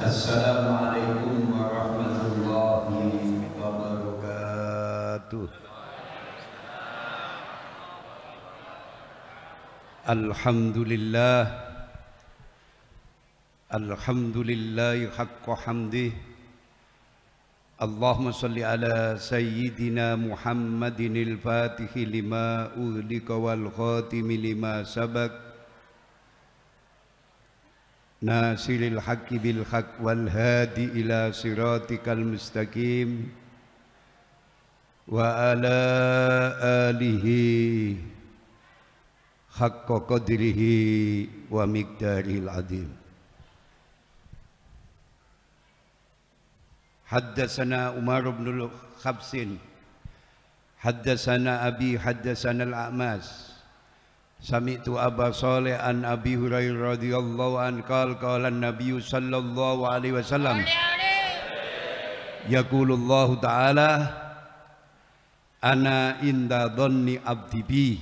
Assalamualaikum warahmatullahi wabarakatuh. Alhamdulillah haqqa hamdih. Allahumma salli ala sayyidina Muhammadin al-fatihi lima uhlika wal khatimi lima sabak nasiril haqqi bil haqq wal hadi ila siratikal mustaqim wa ala alihi haqqa qadrihi wa miqdaril azim. Haddatsana Umar bin Khabsin haddatsana Abi haddatsana al-A'mas sami'tu Aba Salih an Abi Hurairah radhiyallahu an qala an-nabiy sallallahu alaihi wasallam yaqulullahu ta'ala ana inda dhanni abdi bi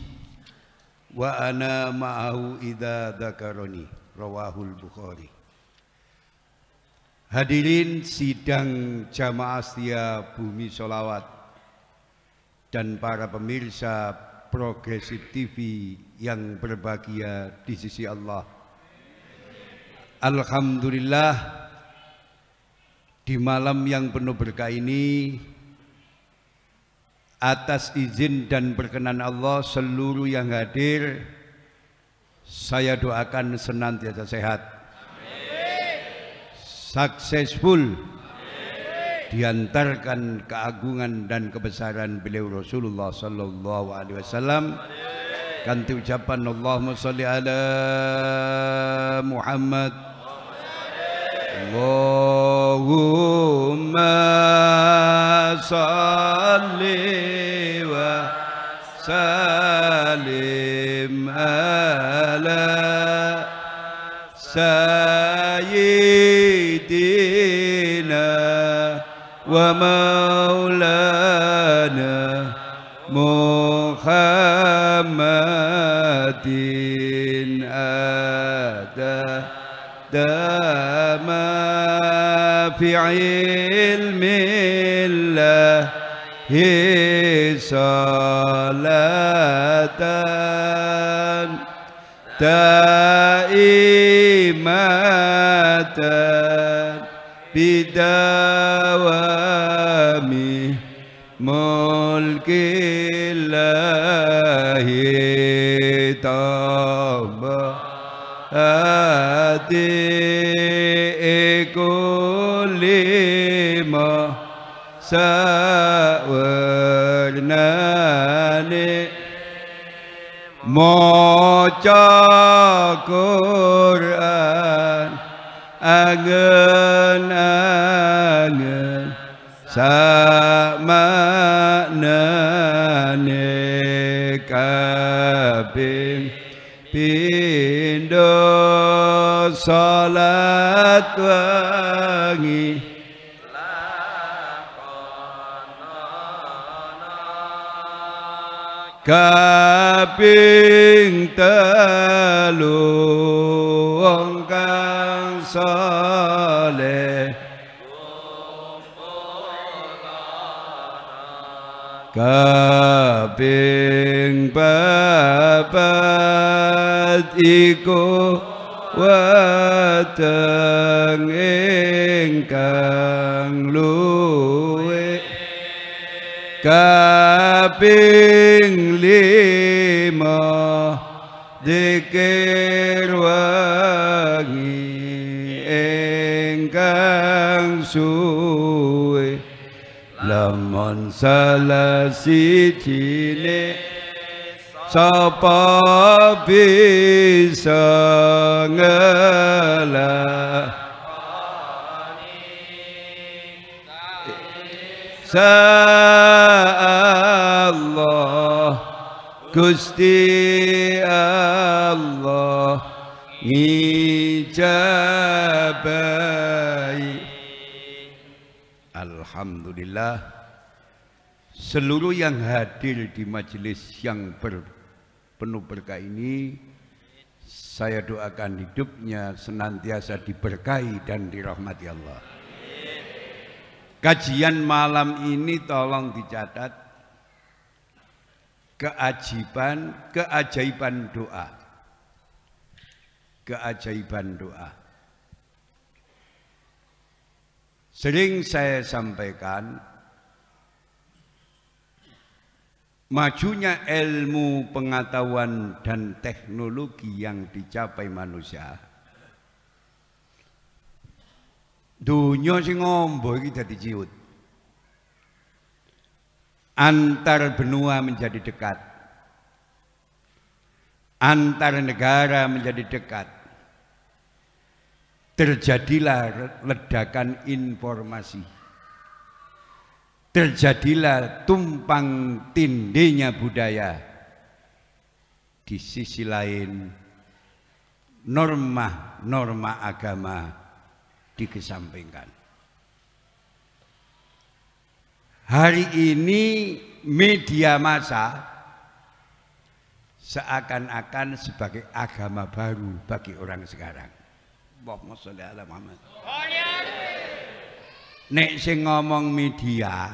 wa ana ma'ahu idza dzakarani rawahul Bukhari. Hadirin sidang jamaah setia Bumi Sholawat dan para pemirsa Progresif TV yang berbahagia di sisi Allah. Alhamdulillah, di malam yang penuh berkah ini, atas izin dan perkenan Allah seluruh yang hadir, saya doakan senantiasa sehat, successful, diantarkan keagungan dan kebesaran beliau Rasulullah sallallahu alaihi wasallam. Kanti ucapan Allahumma sholli ala Muhammad, Allahumma sholli wa sallim ala sayyidina wa maulana Muhammadin adama fi ilmillahi salatan daimatan bidawami mulkillahi tabahati kulima sawarnani maca Quran angen-angen samaknane kabeh pindho salat wengi kaping telu wong kang saleh kaping papat iku weteng ingkang luwih kaping lima dzikir wengi ingkang suwe lamun salah sijine sapa bisa ngelah Allah Gusti Allah ngijabai. Alhamdulillah, seluruh yang hadir di majelis yang penuh berkah ini Saya doakan hidupnya senantiasa diberkahi dan dirahmati Allah. Kajian malam ini tolong dicatat, keajaiban doa. Keajaiban doa. Sering saya sampaikan, majunya ilmu, pengetahuan dan teknologi yang dicapai manusia, dunia sing ngombo iki dadi ciut. Antar benua menjadi dekat, antar negara menjadi dekat. Terjadilah ledakan informasi, terjadilah tumpang tindihnya budaya. Di sisi lain, norma-norma agama dikesampingkan. Hari ini media massa seakan-akan sebagai agama baru bagi orang sekarang. Allahumma sholli ala Muhammad. Nek sing ngomong media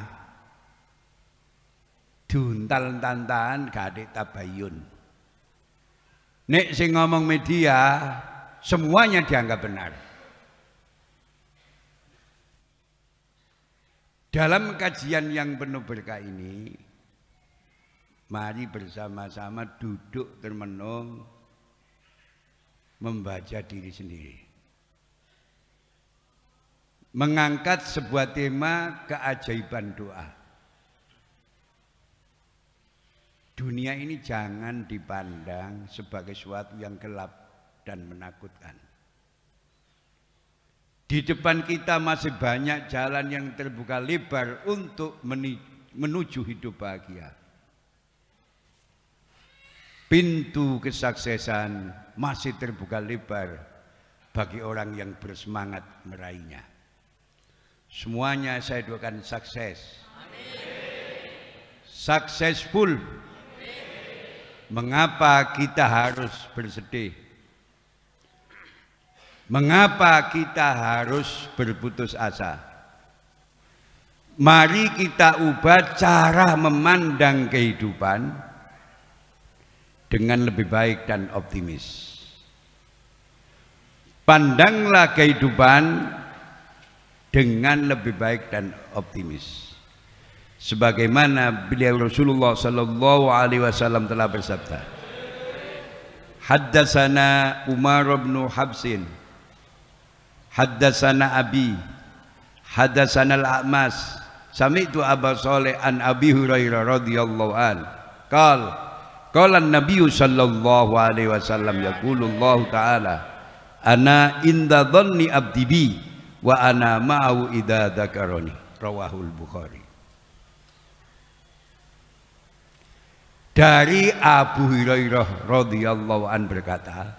duntal-tantan gak ada tabayun. Nek sing ngomong media semuanya dianggap benar. Dalam kajian yang penuh berkah ini, mari bersama-sama duduk termenung membaca diri sendiri. Mengangkat sebuah tema keajaiban doa. Dunia ini jangan dipandang sebagai sesuatu yang gelap dan menakutkan. Di depan kita masih banyak jalan yang terbuka lebar untuk menuju hidup bahagia. Pintu kesuksesan masih terbuka lebar bagi orang yang bersemangat meraihnya. Semuanya saya doakan sukses. Successful. Mengapa kita harus bersedih? Mengapa kita harus berputus asa? Mari kita ubah cara memandang kehidupan dengan lebih baik dan optimis. Pandanglah kehidupan dengan lebih baik dan optimis. Sebagaimana beliau Rasulullah sallallahu alaihi wasallam telah bersabda, Haddatsana Umar bin Habsin, haddatsana Abi, haddatsana Al-A'mas, sami'tu Aba Shalih an Abi Hurairah radhiyallahu an. Qala an-nabiy sallallahu alaihi wasallam yaqulullahu ta'ala, ana inda dhanni abdi bi wa ana ma'ahu idza dzakarani. Rawahul Bukhari. Dari Abu Hurairah radhiyallahu an berkata,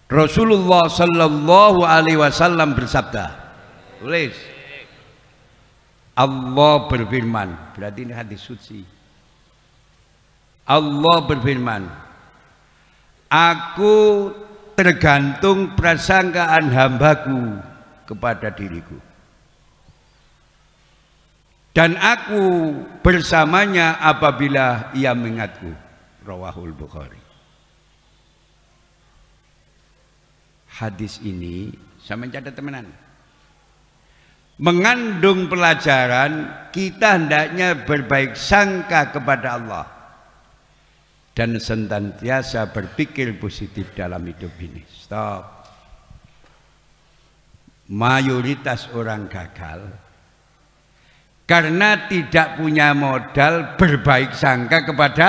Rasulullah sallallahu alaihi wasallam bersabda, tulis, Allah berfirman, berarti ini hadis suci. Allah berfirman, aku tergantung prasangkaan hambaku kepada diriku, dan aku bersamanya apabila ia mengingatku. Rawahul Bukhari. Hadis ini saya mencatat temenan, mengandung pelajaran kita hendaknya berbaik sangka kepada Allah dan senantiasa berpikir positif dalam hidup ini. Stop. Mayoritas orang gagal karena tidak punya modal berbaik sangka kepada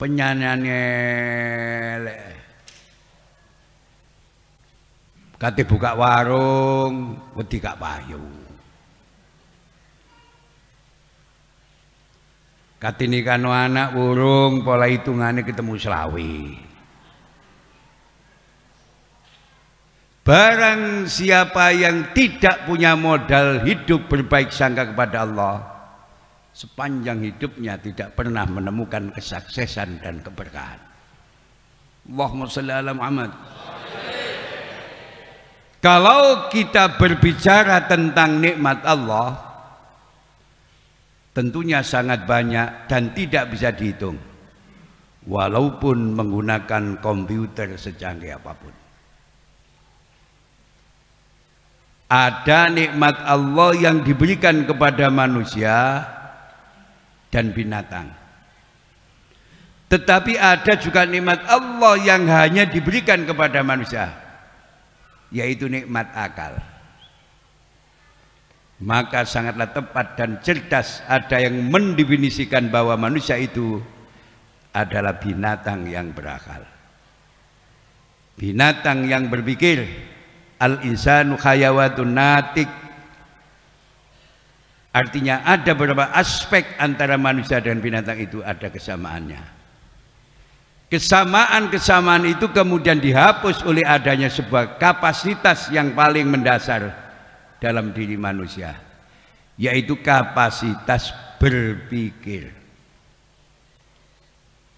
penyanyiannya. Kate buka warung, wedi gak payu. Kate nikahno anak urung, pola hitungannya ketemu selawi. Barang siapa yang tidak punya modal hidup berbaik sangka kepada Allah, sepanjang hidupnya tidak pernah menemukan kesuksesan dan keberkahan. Allahumma shalli ala Muhammad. Kalau kita berbicara tentang nikmat Allah, tentunya sangat banyak dan tidak bisa dihitung, walaupun menggunakan komputer secanggih apapun. Ada nikmat Allah yang diberikan kepada manusia dan binatang. Tetapi ada juga nikmat Allah yang hanya diberikan kepada manusia, yaitu nikmat akal. Maka sangatlah tepat dan cerdas ada yang mendefinisikan bahwa manusia itu adalah binatang yang berakal, binatang yang berpikir. Al-insanu khayawatun natik, artinya ada beberapa aspek antara manusia dan binatang itu ada kesamaannya. Kesamaan-kesamaan itu kemudian dihapus oleh adanya sebuah kapasitas yang paling mendasar dalam diri manusia, yaitu kapasitas berpikir.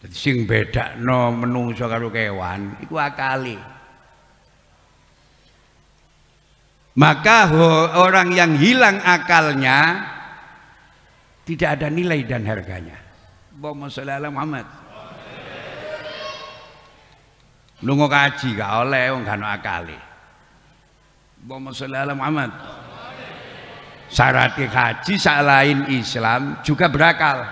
Jadi sing bedakno menungso karo kewan iku akale. Maka orang yang hilang akalnya tidak ada nilai dan harganya. Allahumma sholli ala Muhammad. Lunga kaji gak oleh wong gak ono akale. Allahumma sholli ala Muhammad. Syarat haji selain Islam juga berakal.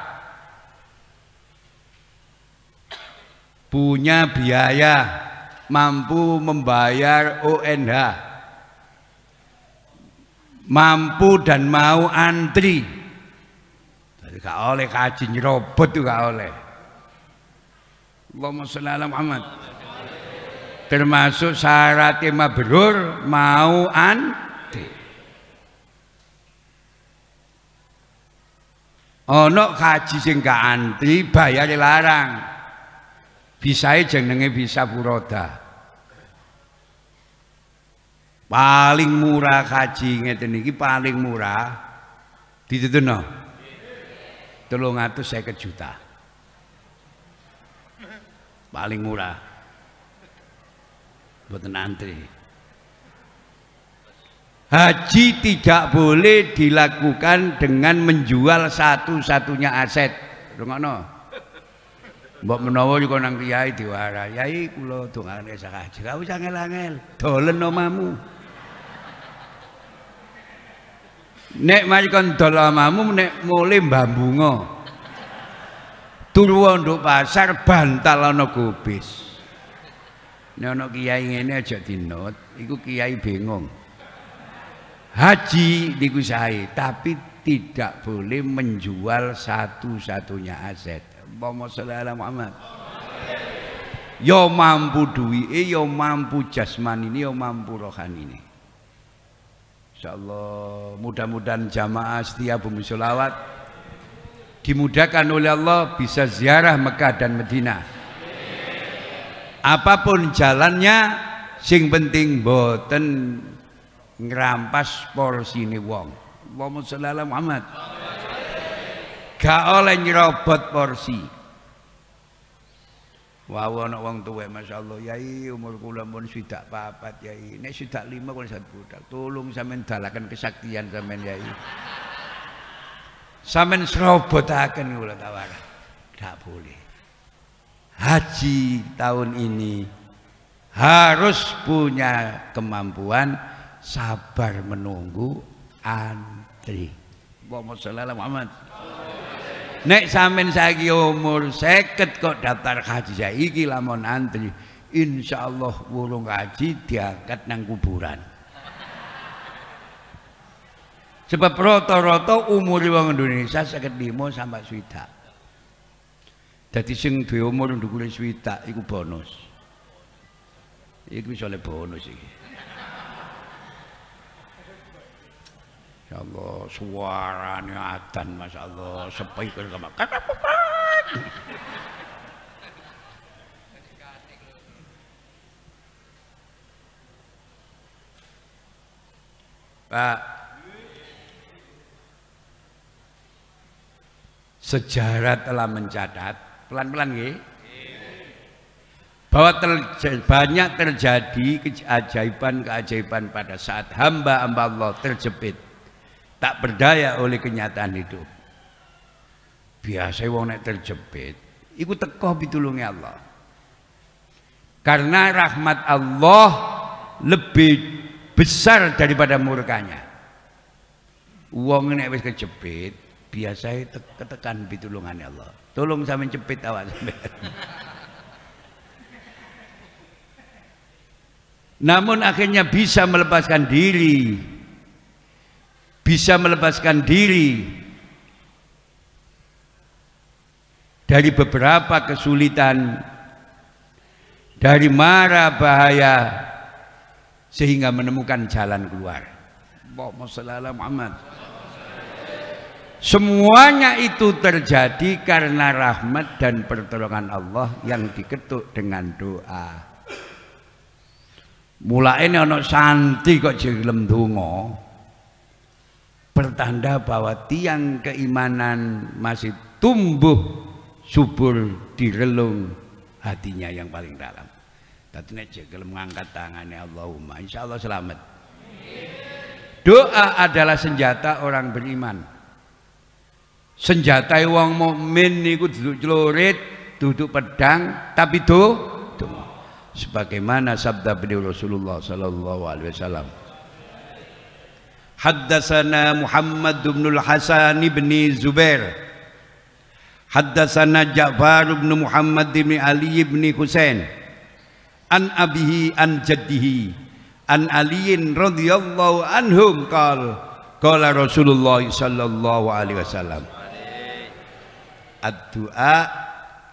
Punya biaya, mampu membayar UNH, mampu dan mau antri. Jadi gak oleh kaji nyerobot itu gak oleh. Allahumma sholli ala Muhammad. Termasuk syarat mabrur mau antri. Ono kaji sing gak antri bayar larang. Bisae jenenge bisa furoda. Paling murah kaji ngeten iki paling murah dituturno 350 juta. Paling murah. Mboten antri. Haji tidak boleh dilakukan dengan menjual satu-satunya aset. Rungokno. Mbok menawa yuko nang kiai diwarai, "Yai kula dongane sak haji." Gak usah ngel-ngel, dolen omamu. Nek mari kon dol omamu nek mulai mbambunga. Turu nduk pasar bantal ana gobis. Nek ana kiai ngene aja dinut, iku kiai bingung. Haji niku sae, tapi tidak boleh menjual satu-satunya aset. Allahumma sholli ala Muhammad. Yo mampu duwike, yo mampu jasmani ini, yo mampu rohani ini. Insyaallah mudah-mudahan jamaah setia bumi sholawat dimudahkan oleh Allah bisa ziarah Mekah dan Madinah. Apapun jalannya, sing penting boten ngrampas porsine wong. Allahumma sholli ala Muhammad. Gak oleh nyerobot porsi. Wow, ana wong tuwek masyaallah, Yai umur kula pun swidak papat Yai. Nek swidak 5 kula sak budak. Tolong sampean dalaken kesaktian sampean Yai. Sampean serobotaken kula tawar. Gak boleh. Haji tahun ini harus punya kemampuan sabar menunggu antri. Allahumma sholli ala Muhammad. Nek sampean saiki umur 50 kok daftar haji saiki lamun antri, insyaallah wurung haji diangkat nang kuburan. Sebab rata-rata umur wong Indonesia 55 sampai 60. Dadi sing duwe umur ndukure 60 iku bonus. Iku wis oleh bonus iki. Insyaallah suarane adzan masyaallah speaker sama kakapupan. Pak Sejarah telah mencatat pelan-pelan nggih bahwa banyak terjadi keajaiban-keajaiban pada saat hamba-hamba Allah terjepit tak berdaya oleh kenyataan hidup. Biasa wong nek terjepit iku teko pitulunge Allah. Karena rahmat Allah lebih besar daripada murkanya. Wong nek wis kejepit biasanya ketekan pitulungane Allah. Tolong sampeyan cepit awak sampeyan. Namun akhirnya bisa melepaskan diri. Bisa melepaskan diri dari beberapa kesulitan, dari mara bahaya, sehingga menemukan jalan keluar. Allahumma shalli ala Muhammad. Semuanya itu terjadi karena rahmat dan pertolongan Allah yang diketuk dengan doa. Mulai ini ono santi kok jelem donga, pertanda bahwa tiang keimanan masih tumbuh subur di relung hatinya yang paling dalam. Tadi nek gelem ngangkat tangannya Allahumma, insyaallah selamat. Doa adalah senjata orang beriman. Senjata wong mukmin niku duduk celurit, duduk pedang, tapi doa. Sebagaimana sabda beliau Rasulullah sallallahu alaihi wasallam. Haddatsana Muhammad bin Al-Hasan bin Zubair. Haddatsana Ja'far bin Muhammad bin Ali bin Husain. An abihi an jaddihi an aliyin radhiyallahu anhum qala Rasulullah sallallahu alaihi wasallam ad-du'a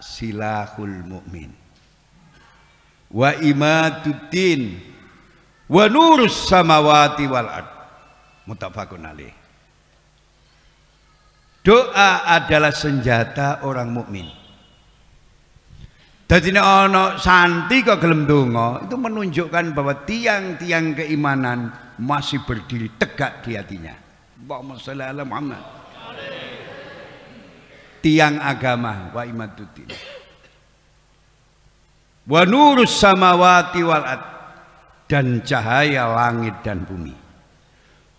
silahul mu'min wa imaduddin wa nurus samawati wal ard muttafaqun alaih. Doa adalah senjata orang mukmin. Dadi nek ana santi kok gelem donga, itu menunjukkan bahwa tiang-tiang keimanan masih berdiri tegak di hatinya. Allahumma shalli ala Muhammad. Tiang agama wa imaduddin. Wa nurus samawati wal ard, dan cahaya langit dan bumi.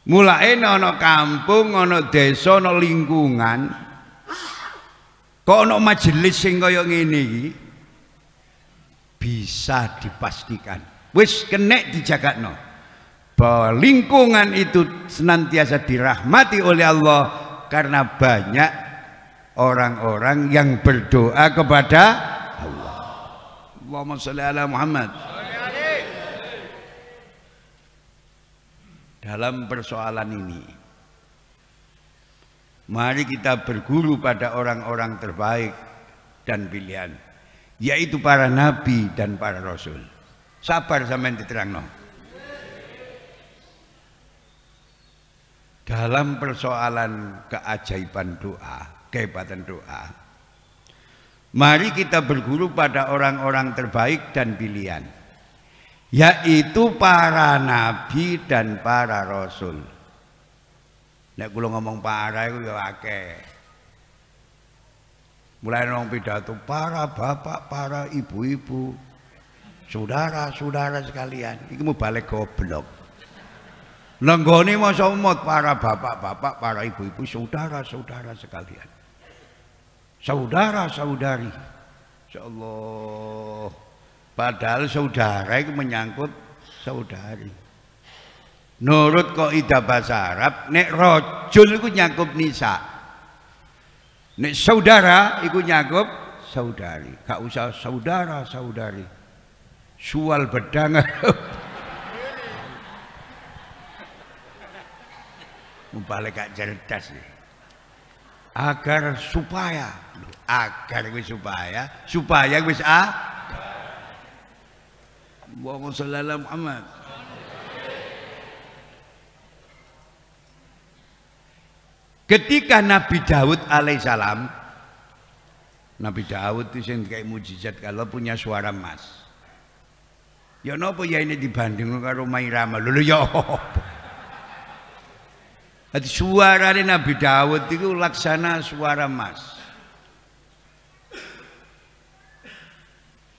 Mulai ana kampung, ana desa, ana lingkungan, kok ana majelis sing kaya ngene iki, bisa dipastikan wis kenek dijagakno bahwa lingkungan itu senantiasa dirahmati oleh Allah karena banyak orang-orang yang berdoa kepada Allah. Allahumma shalli ala Muhammad. Dalam persoalan ini, mari kita berguru pada orang-orang terbaik dan pilihan, yaitu para nabi dan para rasul. Sabar sampean diterangno. Dalam persoalan keajaiban doa, kehebatan doa, mari kita berguru pada orang-orang terbaik dan pilihan, yaitu para nabi dan para rasul. Nek kula ngomong para iku ya akeh. Mulai nang pidato para bapak, para ibu-ibu, saudara-saudara sekalian, iki mau balik goblok. Nenggone masa umut para bapak-bapak, para ibu-ibu, saudara-saudara sekalian. Saudara-saudari. Insyaallah. Padahal saudara itu menyangkut saudari. Nurut kaidah bahasa Arab, nek rajul iku nyangkup nisa. Nek saudara iku nyangkup saudari. Gak usah saudara-saudari. Sual bedang. Balik gak cerdas nih. Agar supaya wis Allahumma shalli ala Muhammad. Ketika Nabi Daud alaihissalam, Nabi Daud itu yang kayak mujizat kalau punya suara emas. Ya napa ya ini dibanding karo Mairama lho ya apa? Hati suara Nabi Daud itu laksana suara emas.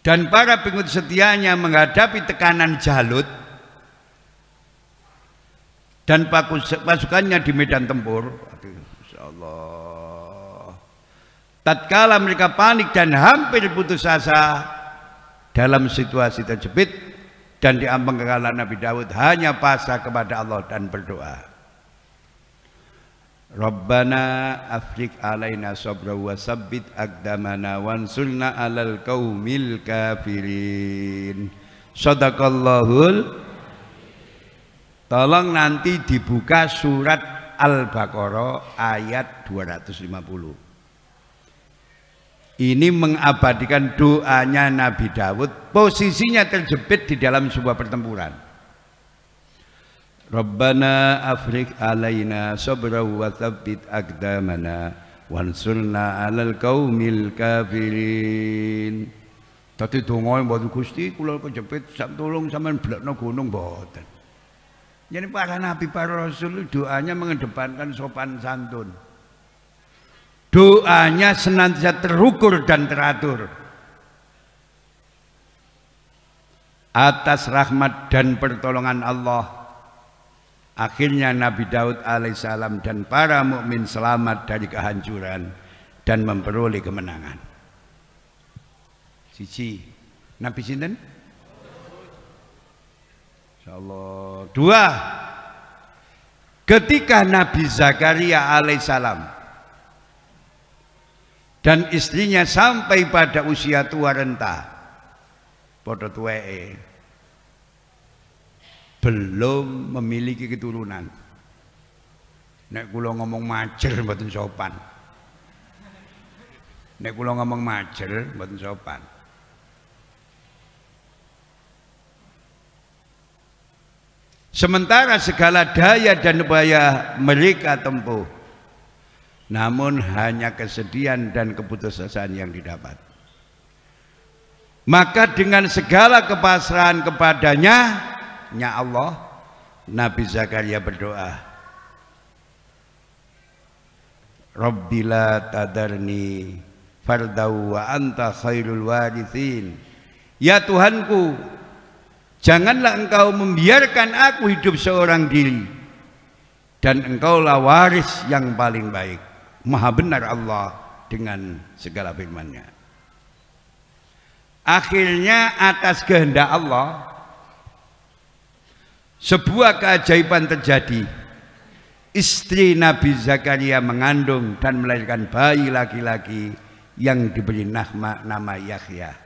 Dan para pengikut setianya menghadapi tekanan Jalut dan pasukannya di medan tempur. Insyaallah. Tatkala mereka panik dan hampir putus asa dalam situasi terjepit dan diambang kekalahan Nabi Daud, hanya pasrah kepada Allah dan berdoa. Rabbana afrik alaina sabra wa sabbit aqdamana wansurna alal qaumil kafirin. Shadaqallahul. Tolong nanti dibuka surat Al-Baqarah ayat 250. Ini mengabadikan doanya Nabi Daud, posisinya terjepit di dalam sebuah pertempuran. Rabbana afrik alaina sabra wa tsabbit aqdamana wansurna 'alal qaumil kafirin. Dadi donga mboten Gusti kula kejepit sak tulung sampean blekno gunung mboten. Jadi para nabi para rasul doanya mengedepankan sopan santun. Doanya senantiasa terukur dan teratur atas rahmat dan pertolongan Allah. Akhirnya Nabi Daud alaihissalam dan para mukmin selamat dari kehancuran dan memperoleh kemenangan. Siji, Nabi sinten? Insyaallah. Dua, ketika Nabi Zakaria alaihissalam dan istrinya sampai pada usia tua renta, padha tuweke, belum memiliki keturunan. Nek kula ngomong majer mboten sopan. Nek kula ngomong majer mboten sopan. Sementara segala daya dan upaya mereka tempuh, namun hanya kesedihan dan keputusasaan yang didapat. Maka dengan segala kepasrahan kepadanya, ya Allah, Nabi Zakaria berdoa, Rabbi la tadarni fardau wa anta khairul warithin. Ya Tuhanku, janganlah engkau membiarkan aku hidup seorang diri, dan engkaulah waris yang paling baik. Maha benar Allah dengan segala firman-Nya. Akhirnya atas kehendak Allah, sebuah keajaiban terjadi. Istri Nabi Zakaria mengandung dan melahirkan bayi laki-laki yang diberi nama Yahya,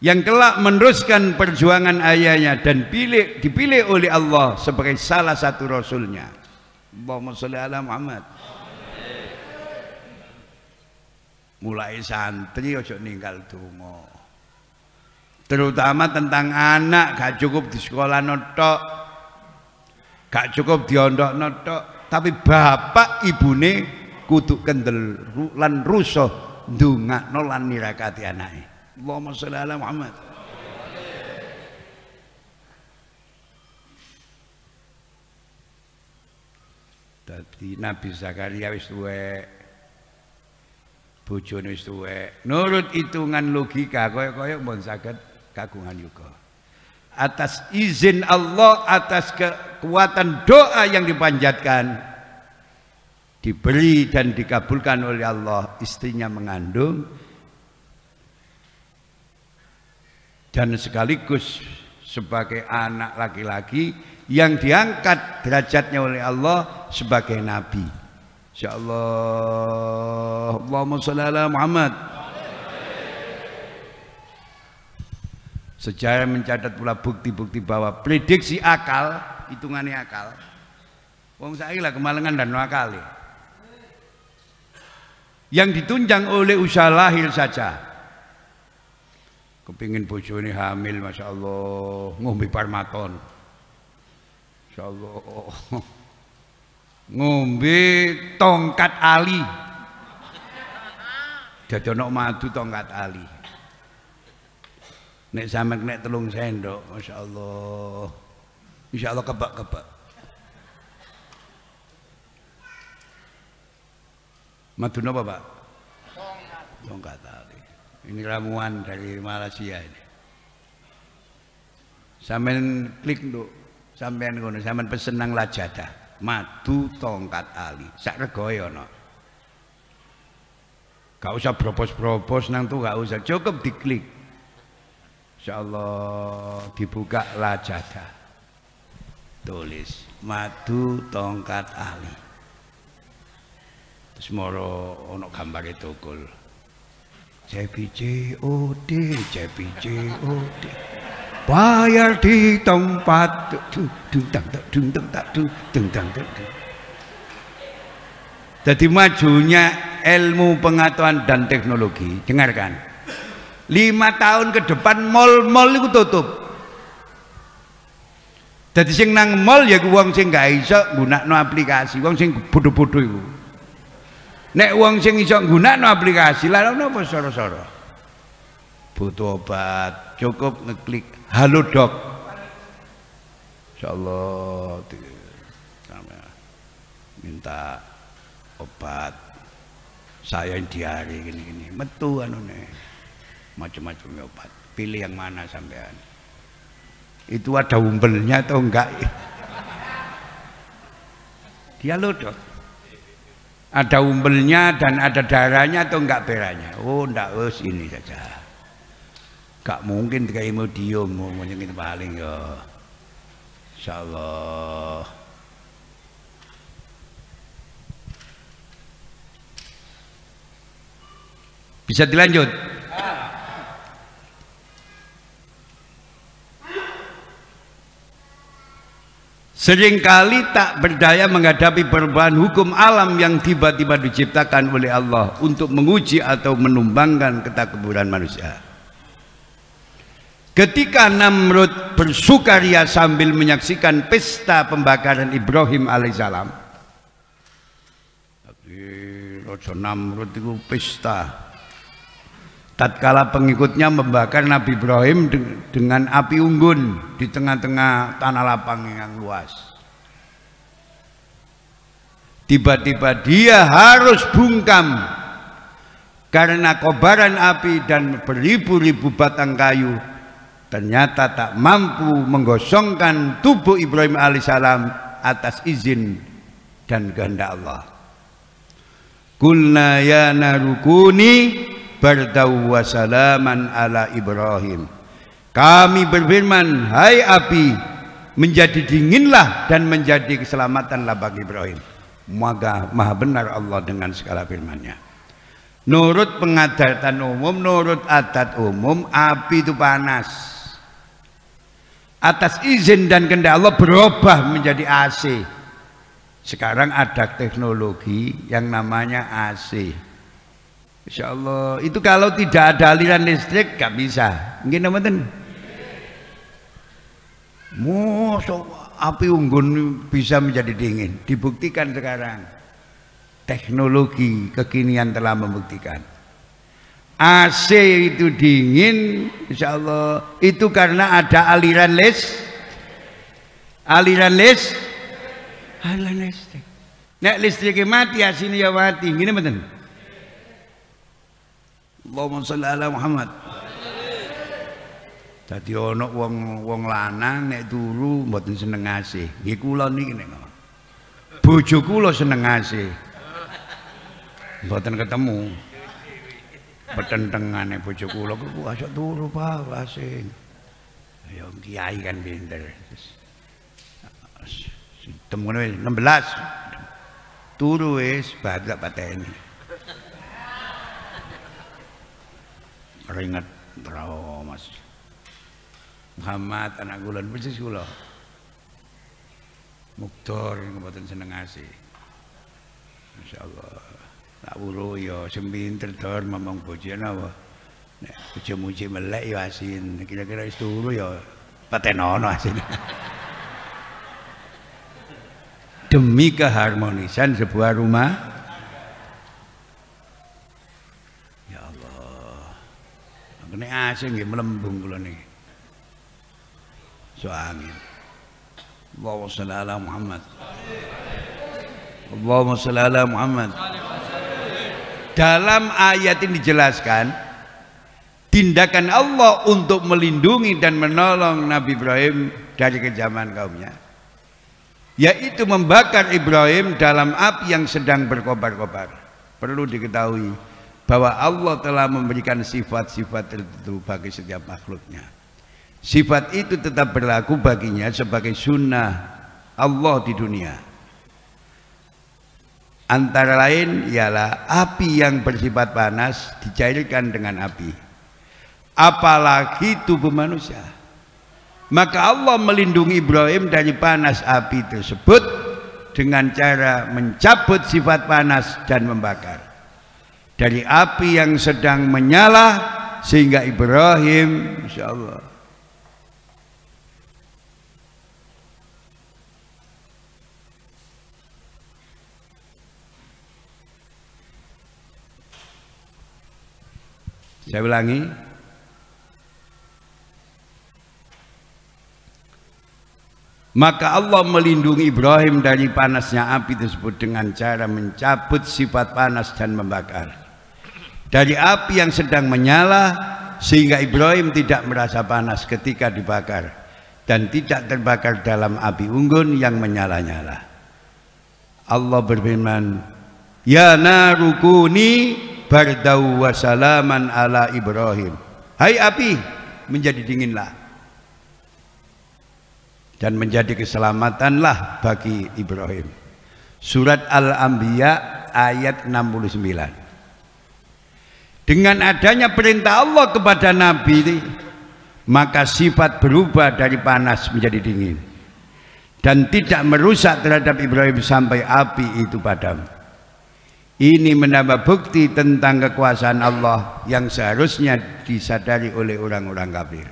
yang kelak meneruskan perjuangan ayahnya dan dipilih oleh Allah sebagai salah satu rasulnya. Allahumma sholli ala Muhammad. Mulai santri ojo ninggal donga, terutama tentang anak. Gak cukup di sekolah notok, gak cukup diondok notok, tapi bapak ibune kudu kendel lan rusuh ndongakno lan nirakati anake. Allahumma sholli ala Muhammad. Dadi Nabi Zakaria wis tuwek, bojone wis tuwek, nurut hitungan logika kaya mbon saged kagungan yuga. Atas izin Allah, atas kekuatan doa yang dipanjatkan, diberi dan dikabulkan oleh Allah, istrinya mengandung dan sekaligus sebagai anak laki-laki yang diangkat derajatnya oleh Allah sebagai nabi. Insyaallah. Allahumma sholli ala Muhammad. Sejarah mencatat pula bukti-bukti bahwa prediksi akal, hitungannya akal, wong saiki lah kemalengan dan akal, yang ditunjang oleh usaha lahir saja. Kepingin bojone hamil, masya Allah, ngombe parmaton, masya Allah, ngombe tongkat ali, jadi ono madu tongkat ali. Nek sampe nek 3 sendok, masya Allah, insya Allah kebak-kebak. Madu napa Pak? Tongkat ali. Ini ramuan dari Malaysia ini. Sampean klik nduk, sampean ngono, sampean pesen nang Lazada. Madu tongkat ali. Sak regoe ana. Gak usah bropos-bropos nang tuh, gak usah, cukup diklik. Insyaallah dibuka Lazada. Tulis madu tongkat ali. Terus moro ono gambare tukul. CPCOD, CPCOD. Bayar di tempat jadi majunya ilmu pengetahuan dan teknologi. Dengarkan, 5 tahun ke depan mall-mall itu tutup. Jadi sing nang mall ya wong sing gak iso nggunakno aplikasi, wong sing bodho-bodho iku. Nek wong sing iso nggunakno aplikasi, lha napa soro-soro? Butuh obat, cukup ngeklik Halodoc. Insyaallah minta obat saya diare gini-gini. Metu anune. Macam-macam obat. Pilih yang mana sampean. Itu ada umbelnya atau enggak? Dia Halodoc. Ada umbelnya dan ada darahnya atau enggak beranya. Oh, enggak, ini saja. Gak mungkin kayak Imodium mau itu paling ya. Insyaallah. Bisa dilanjut? Seringkali tak berdaya menghadapi perubahan hukum alam yang tiba-tiba diciptakan oleh Allah untuk menguji atau menumbangkan ketakburan manusia. Ketika Namrud bersukaria sambil menyaksikan pesta pembakaran Ibrahim alaihissalam. Raja Namrud itu pesta. Tatkala pengikutnya membakar Nabi Ibrahim dengan api unggun di tengah-tengah tanah lapang yang luas. Tiba-tiba dia harus bungkam karena kobaran api dan beribu-ribu batang kayu ternyata tak mampu menggosongkan tubuh Ibrahim alaihissalam atas izin dan kehendak Allah. Qulna ya narukuni bardaw wa salaman ala Ibrahim. Kami berfirman, hai api, menjadi dinginlah dan menjadi keselamatanlah bagi Ibrahim. Maka maha benar Allah dengan segala firman-Nya. Nurut pengadatan umum, nurut adat umum, api itu panas. Atas izin dan kehendak Allah berubah menjadi AC. Sekarang ada teknologi yang namanya AC. Insya Allah itu kalau tidak ada aliran listrik gak bisa. Mungkin teman-teman. Api unggun bisa menjadi dingin. Dibuktikan sekarang. Teknologi kekinian telah membuktikan. AC itu dingin, insya Allah itu karena ada aliran listrik. Nek listriknya mati, AC-nya ya mati. Gini betul. Allahumma sholli ala Muhammad. Dadi ana wong lanang nek turu mboten seneng AC. Nggih kula niki nek. Bojo kula seneng AC. Mboten ketemu. Petentengane bojo kula ku aja turu Pak AC. Ya kiai kan pinter. Temen 16. Turu wis badak pateni. Ringet bro Mas Muhammad anak kula persis kula Muktor mboten seneng AC. Masyaallah tak wuro ya sing pinter dor momong bojone apa nek bojo muji melek ya asin kira-kira wis turu ya patenono asin. Demi keharmonisan sebuah rumah. Nek AC nggih melembung kula niki. So angin. Allahumma sholli ala Muhammad. Allahumma sholli ala Muhammad. Dalam ayat ini dijelaskan tindakan Allah untuk melindungi dan menolong Nabi Ibrahim dari kejaman kaumnya, yaitu membakar Ibrahim dalam api yang sedang berkobar-kobar. Perlu diketahui bahwa Allah telah memberikan sifat-sifat tertentu bagi setiap makhluknya. Sifat itu tetap berlaku baginya sebagai sunnah Allah di dunia. Antara lain ialah api yang bersifat panas dicairkan dengan api, apalagi tubuh manusia. Maka Allah melindungi Ibrahim dari panas api tersebut dengan cara mencabut sifat panas dan membakar dari api yang sedang menyala, sehingga Ibrahim insyaallah saya ulangi, maka Allah melindungi Ibrahim dari panasnya api tersebut dengan cara mencabut sifat panas dan membakar dari api yang sedang menyala, sehingga Ibrahim tidak merasa panas ketika dibakar dan tidak terbakar dalam api unggun yang menyala-nyala. Allah berfirman, ya narukuni bardau wa salaman ala Ibrahim. Hai api, menjadi dinginlah dan menjadi keselamatanlah bagi Ibrahim. Surat Al-Anbiya ayat 69. Dengan adanya perintah Allah kepada Nabi, maka sifat berubah dari panas menjadi dingin dan tidak merusak terhadap Ibrahim sampai api itu padam. Ini menambah bukti tentang kekuasaan Allah yang seharusnya disadari oleh orang-orang kafir.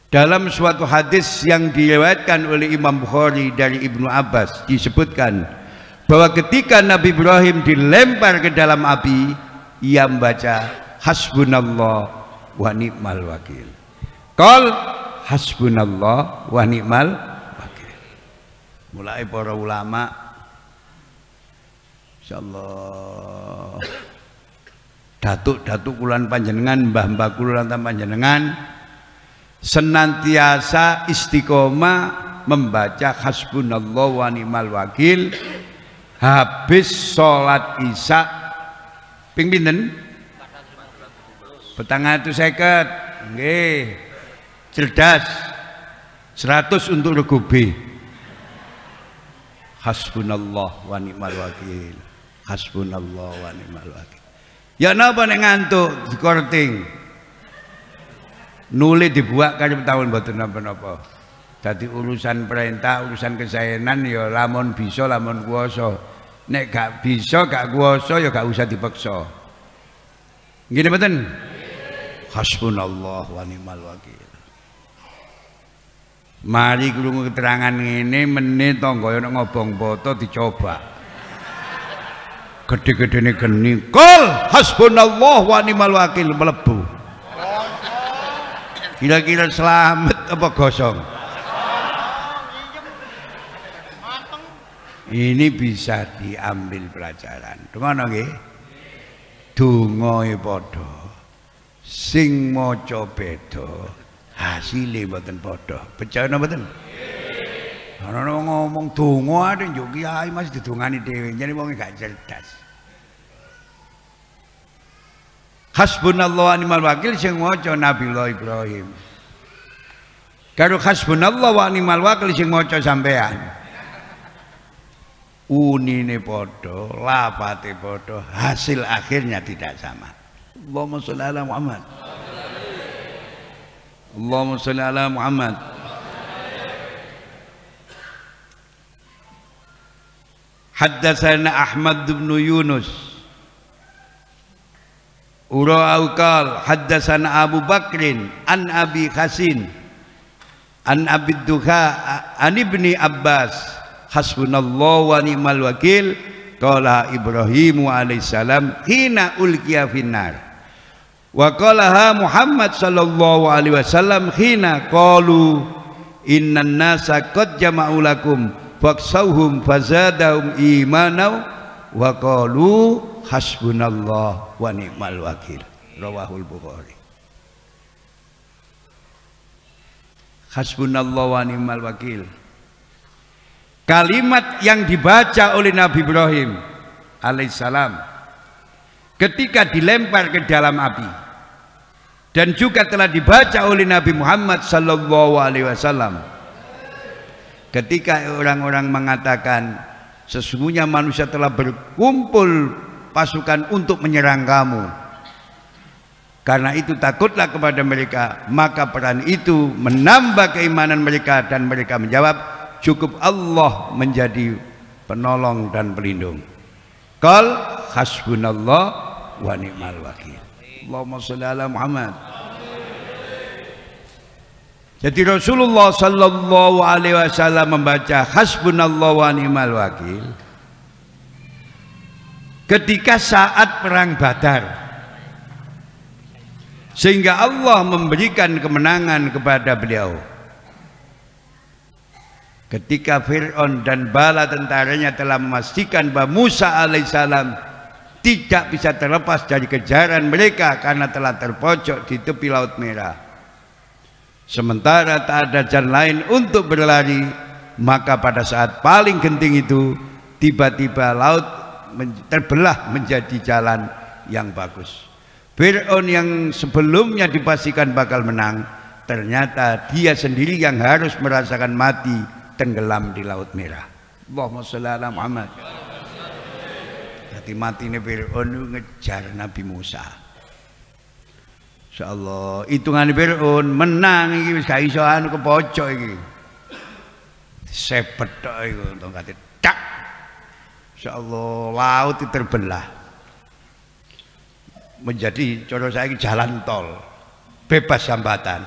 Dalam suatu hadis yang diriwayatkan oleh Imam Bukhari dari Ibnu Abbas disebutkan bahwa ketika Nabi Ibrahim dilempar ke dalam api, ia membaca hasbunallah wa ni'mal wakil. Qal hasbunallah wa ni'mal wakil. Mulai para ulama insyaallah datuk-datuk kulan panjenengan, mbah-mbah kulan panjenengan senantiasa istiqomah membaca hasbunallah wa ni'mal wakil habis sholat isya ping pinten? 450. Nggih. Cerdas. 100 untuk rego B. Hasbunallah wa ni'mal wakil. Hasbunallah wa ni'mal wakil. Ya napa nek ngantuk dikorting. Nuli dibuat kali tahun mboten napa-napa. Dadi urusan perintah, urusan kesaenan ya lamun bisa lamun kuwasa. Nek gak bisa gak kuwasa ya gak usah dipaksa. Nggih mboten? Hasbunallah wa ni'mal wakil. Mari krungu keterangan ngene meneh tangga nek ngobong boto dicoba. Gede-gedene geni. Qul hasbunallah wa ni'mal wakil mlebu. Kira-kira selamat apa gosong? Ini bisa diambil pelajaran. Dengono nggih. Dongae padha. Sing maca beda, hasile mboten padha. Percaya mboten? Ana ngomong donga ade njuk kiai Mas didongani dhewe. Jane wong gak cerdas. Hasbunallah wa ni'mal wakil sing maca Nabiullah Ibrahim. Karo hasbunallah wa ni'mal wakil sing maca sampean. Unine padha, lafate padha, hasil akhirnya tidak sama. Allahumma sholli ala Muhammad. Allahumma sholli ala Muhammad. Haddatsana Ahmad bin Yunus Ura'u qal haddatsana Abu Bakrin an Abi Hasin an Abi Duha an Ibni Abbas hasbunallahu wa ni'mal wakil qala Ibrahim alaihissalam hina ulqiya finnar wa qalaha Muhammad sallallahu alaihi wasallam hina qalu innan nasa qad jama'u lakum faksauhum fazadahum imanau wa qalu hasbunallah wa ni'mal wakil. rawahul Bukhari. Hasbunallahu wa ni'mal wakil. Kalimat yang dibaca oleh Nabi Ibrahim alaihissalam ketika dilempar ke dalam api, dan juga telah dibaca oleh Nabi Muhammad sallallahu alaihi wasallam ketika orang-orang mengatakan sesungguhnya manusia telah berkumpul pasukan untuk menyerang kamu, karena itu takutlah kepada mereka, maka peran itu menambah keimanan mereka dan mereka menjawab cukup Allah menjadi penolong dan pelindung. Qal hasbunallah wa ni'mal wakil. Allahumma sholli ala Muhammad. Jadi Rasulullah sallallahu alaihi wasallam membaca hasbunallah wa ni'mal wakil ketika saat perang Badar, sehingga Allah memberikan kemenangan kepada beliau. Ketika Fir'aun dan bala tentaranya telah memastikan bahwa Musa alaihissalam tidak bisa terlepas dari kejaran mereka karena telah terpojok di tepi Laut Merah, sementara tak ada jalan lain untuk berlari, maka pada saat paling genting itu tiba-tiba laut terbelah menjadi jalan yang bagus. Fir'aun yang sebelumnya dipastikan bakal menang, ternyata dia sendiri yang harus merasakan mati tenggelam di Laut Merah. Allahumma sholli ala Muhammad. Jadi mati ini Fir'aun ngejar Nabi Musa. Insyaallah hitungan Fir'aun menang iki wis gak iso anu ke pojok iki. Sepet tok iku tongkate tak. Insyaallah laut itu terbelah menjadi cara saiki jalan tol bebas hambatan.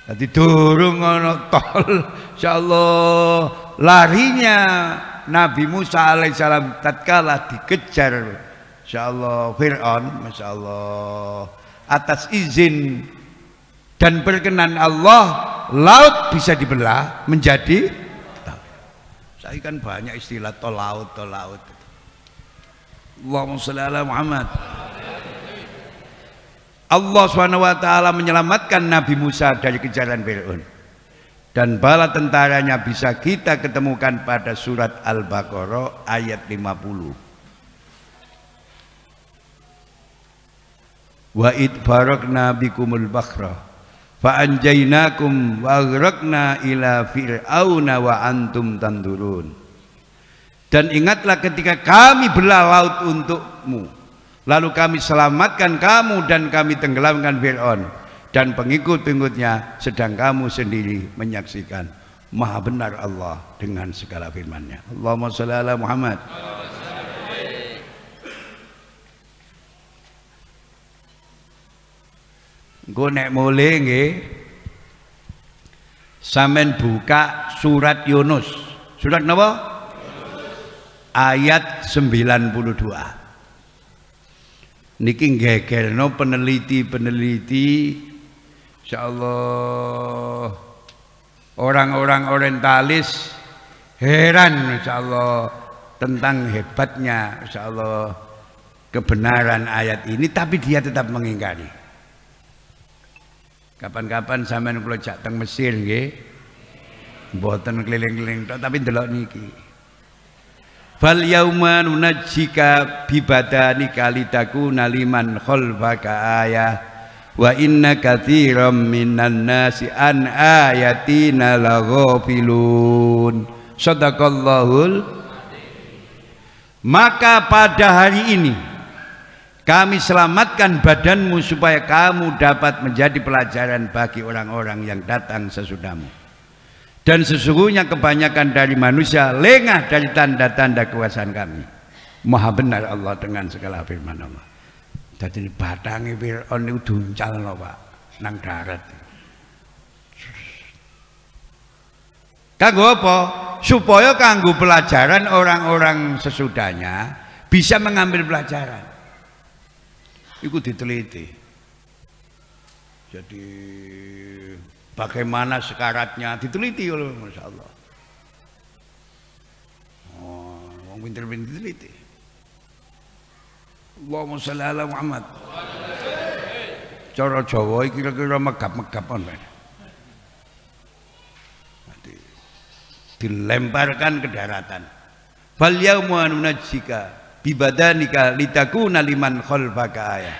Jadi durung ana tol, insyaallah larinya Nabi Musa alaihissalam tatkala dikejar insyaallah Fir'aun, masyaallah atas izin dan perkenan Allah laut bisa dibelah menjadi tol. Saya kan banyak istilah tol laut, tol laut. Allahumma sholli ala Muhammad. Allah SWT menyelamatkan Nabi Musa dari kejaran Fir'aun, dan bala tentaranya bisa kita ketemukan pada surat Al-Baqarah ayat 50. Wa id barakna bikumul bakhra fa anjaynakum wa aghraqna ila fir'auna wa antum tandurun. Dan ingatlah ketika kami belah laut untukmu, lalu kami selamatkan kamu dan kami tenggelamkan Fir'aun dan pengikut-pengikutnya, sedang kamu sendiri menyaksikan. Maha benar Allah dengan segala firman-Nya. Allahumma sholli ala Muhammad. Engko nek mule nggih sampean buka surat Yunus. Surat napa? Ayat 92. Niki gegerno peneliti-peneliti insyaallah orang-orang orientalis heran insyaallah tentang hebatnya insyaallah kebenaran ayat ini, tapi dia tetap mengingkari. Kapan-kapan sampean kula jak teng Mesir nggih, mboten keliling-keliling tok tapi ndelok niki. Fal yauma nunajjika bi badanika litakuna liman khalfaka ayah wa inna katsiran minan nasi an ayatina laghafilun. Shadaqallahul. Maka pada hari ini kami selamatkan badanmu supaya kamu dapat menjadi pelajaran bagi orang-orang yang datang sesudahmu. Dan sesungguhnya kebanyakan dari manusia lengah dari tanda-tanda kekuasaan kami. Maha benar Allah dengan segala firman Allah. Jadi badange Fir'aun itu duncalno Pak nang darat. Kanggo apa? Supaya kanggo pelajaran orang-orang sesudahnya bisa mengambil pelajaran. Itu diteliti. Jadi bagaimana sekaratnya diteliti oleh Masya Allah. Oh, wong pinter-pinter diteliti. Allahumma sholli ala Muhammad. Cara Jawa kira-kira megap-megapan kan. Dilemparkan ke daratan. Fal yauma nunajjika bibadanika litakuna liman khalfaka ayah.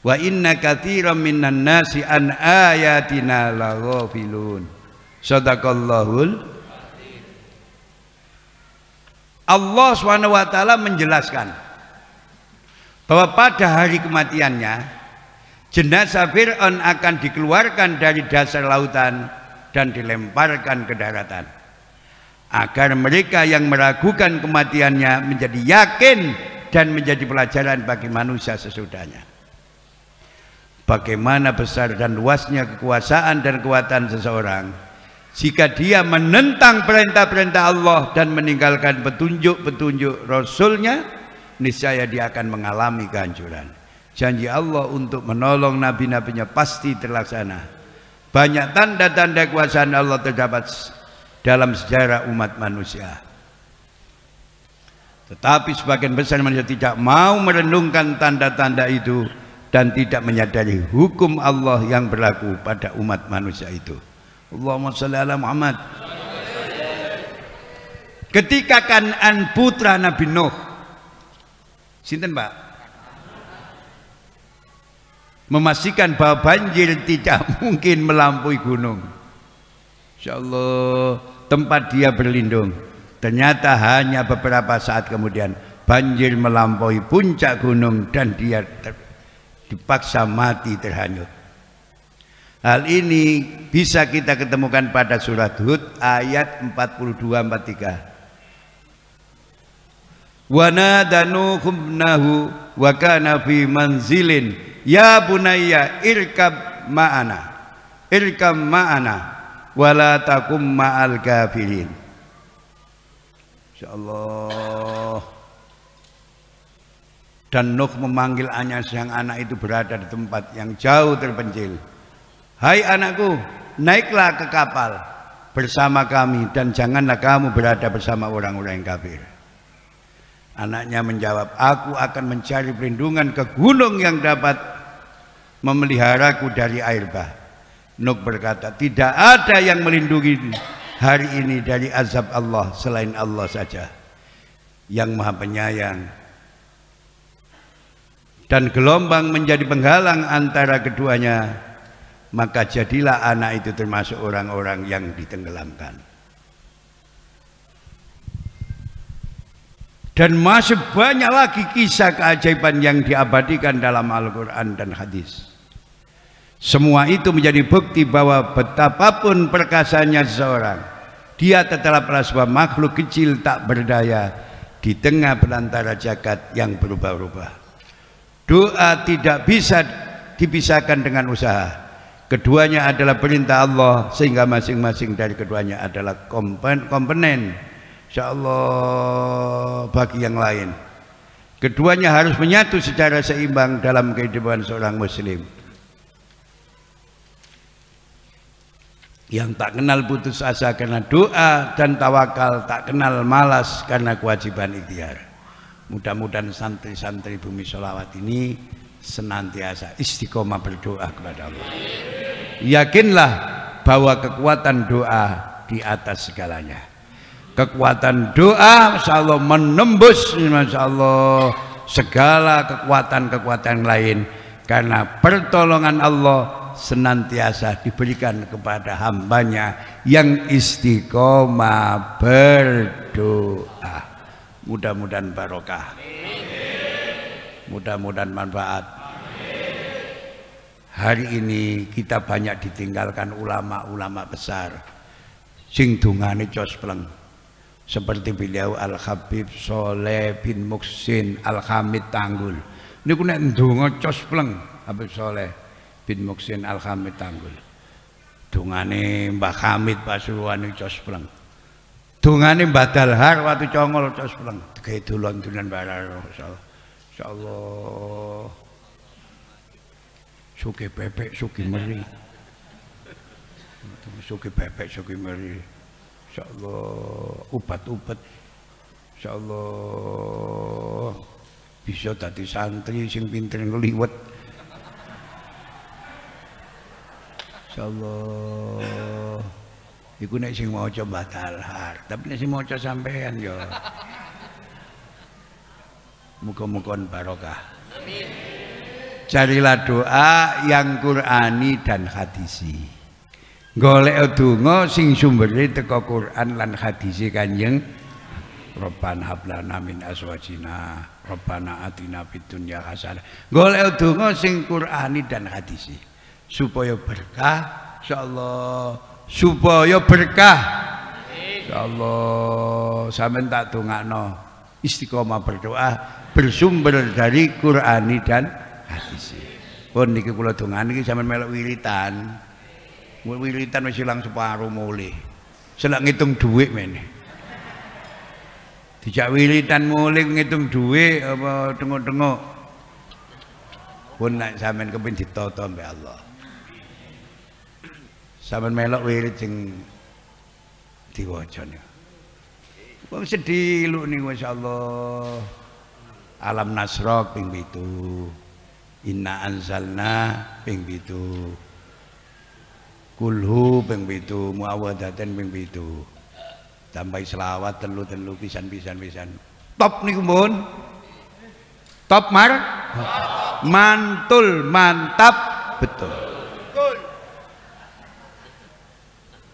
Wa inna katsiran minan nasi an ayatina laghafilun. Shadaqallahul. Allah SWT menjelaskan bahwa pada hari kematiannya jenazah Fir'aun akan dikeluarkan dari dasar lautan dan dilemparkan ke daratan agar mereka yang meragukan kematiannya menjadi yakin dan menjadi pelajaran bagi manusia sesudahnya. Bagaimana besar dan luasnya kekuasaan dan kekuatan seseorang jika dia menentang perintah-perintah Allah dan meninggalkan petunjuk-petunjuk Rasulnya, niscaya dia akan mengalami kehancuran. Janji Allah untuk menolong nabi-nabinya pasti terlaksana. Banyak tanda-tanda kekuasaan Allah terdapat dalam sejarah umat manusia. Tetapi sebagian besar manusia tidak mau merenungkan tanda-tanda itu dan tidak menyadari hukum Allah yang berlaku pada umat manusia itu. Allahumma sholli ala Muhammad. Ketika Kan'an putra Nabi Nuh, sinten Pak, memastikan bahwa banjir tidak mungkin melampaui gunung. Insyaallah tempat dia berlindung. Ternyata hanya beberapa saat kemudian banjir melampaui puncak gunung dan dia dipaksa mati terhanyut. Hal ini bisa kita ketemukan pada surat Hud ayat 42-43. Wa nadanu khumnahu wa kana fi manzilin ya bunayya irkab ma'ana wala takum ma'al kafirin. Insyaallah. Dan Nuh memanggil sang anak itu berada di tempat yang jauh terpencil. Hai anakku, naiklah ke kapal bersama kami dan janganlah kamu berada bersama orang-orang yang kafir. Anaknya menjawab, aku akan mencari perlindungan ke gunung yang dapat memeliharaku dari air bah. Nuh berkata, tidak ada yang melindungi hari ini dari azab Allah selain Allah saja yang Maha Penyayang. Dan gelombang menjadi penghalang antara keduanya, maka jadilah anak itu termasuk orang-orang yang ditenggelamkan. Dan masih banyak lagi kisah keajaiban yang diabadikan dalam Al-Quran dan hadis. Semua itu menjadi bukti bahwa betapapun perkasanya seseorang, dia tetaplah sebuah makhluk kecil tak berdaya di tengah belantara jagat yang berubah-ubah. Doa tidak bisa dipisahkan dengan usaha. Keduanya adalah perintah Allah, sehingga masing-masing dari keduanya adalah komponen insyaallah bagi yang lain. Keduanya harus menyatu secara seimbang dalam kehidupan seorang muslim. Yang tak kenal putus asa karena doa dan tawakal, tak kenal malas karena kewajiban ikhtiar. Mudah-mudahan santri-santri Bumi Sholawat ini senantiasa istiqomah berdoa kepada Allah. Yakinlah bahwa kekuatan doa di atas segalanya. Kekuatan doa Masya Allah menembus Masya Allah segala kekuatan-kekuatan lain, karena pertolongan Allah senantiasa diberikan kepada hambanya yang istiqomah berdoa. Mudah-mudahan barokah, mudah-mudahan manfaat. Hari ini kita banyak ditinggalkan ulama-ulama besar sing dungane cospleng, seperti beliau Al-Habib Soleh bin Muksin Al-Hamid Tanggul. Niku nek ndonga cospleng Habib Soleh bin Muksin Al-Hamid Tanggul. Dungane Mbah Hamid Pasuruan niku cospleng. Dungane Mbah Dalhar Watu Congol cospleng. Gawe dolan-dolan barang insyaallah. Suki bebek, suki meri, suki bebek, suki meri, insyaallah ubat-ubat, insyaallah bisa dadi santri sing pinter ngliwet. Insyaallah. Iku nek sing maca batalhar, tapi nek sing maca sampean yo. Muga-muga barokah. Amin. Carilah doa yang Qur'ani dan hadisi. Golek donga sing sumbere teka Qur'an lan hadisi Kanjeng Rabbana hab lana min azwajina Rabbana atina fid dunya hasanah. Golek donga sing Qur'ani dan hadisi supaya berkah insyaallah. Supaya berkah insyaallah. Sampeyan tak dongakno istiqomah berdoa bersumber dari Qur'ani dan hadis. Pun niki kula dongani iki sampeyan melok wiritan. Wiritan wis ilang separo mulih. Selak ngitung dhuwit meneh. Dijak wiritan mulih ngitung dhuwit apa tengok-tengok. Pun nek sampeyan kepengin ditata mbek Allah. Sampeyan melok wirid sing diwaca niku. Wong sedih lho niku masyaallah. Alam Nasra ping 7. Inna anzalna ping 7. Kulhu ping 7, muawwadatan ping 7. Tambah selawat telu-telu pisan-pisan. Top niku mun. Top mantul, mantap, betul.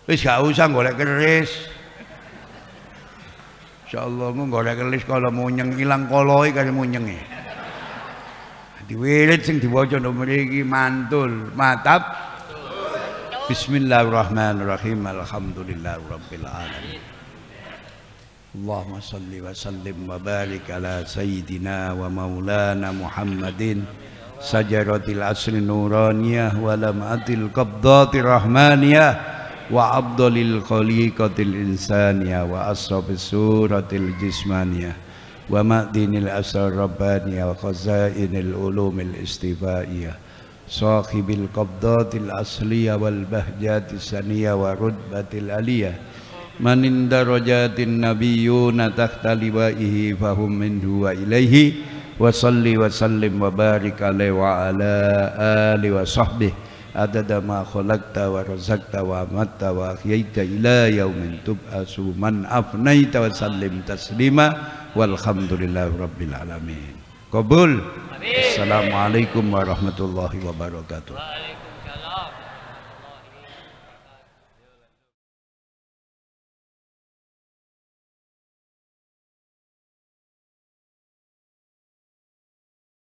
Wis gak usah golek keris. Insyaallah mu golek keris kalau munyeng ilang koloi kaya munyenge. Diwirid sing diwaca nomor iki mantul, mantap. Bismillahirrahmanirrahim. Alhamdulillahirabbil alamin. Allahumma shalli wa sallim wa barik ala sayyidina wa maulana Muhammadin sajaratil asri nuraniyah wa lam'atil qabdatir rahmaniyah wa abdalil khaliqatil insaniyah wa asrafis suratil jismaniyah wa ma'dinil asrar rabbaniyah wa khazainil ulumil istifaiyah sahibil qabdatil asliyah wal bahjatis saniyah wa rutbatil aliyah manin darajatin nabiyyuna tahta liwaihi fahum minhu wa ilaihi wa salli wa sallim wa barik alaihi wa ala alihi wa sahbihi adada ma khalaqta wa razaqta wa amatta wa ahyaita ila yaumin tub'asu man afnaita wa sallim taslima walhamdulillahi rabbil alamin. Qabul. Assalamualaikum warahmatullahi wabarakatuh.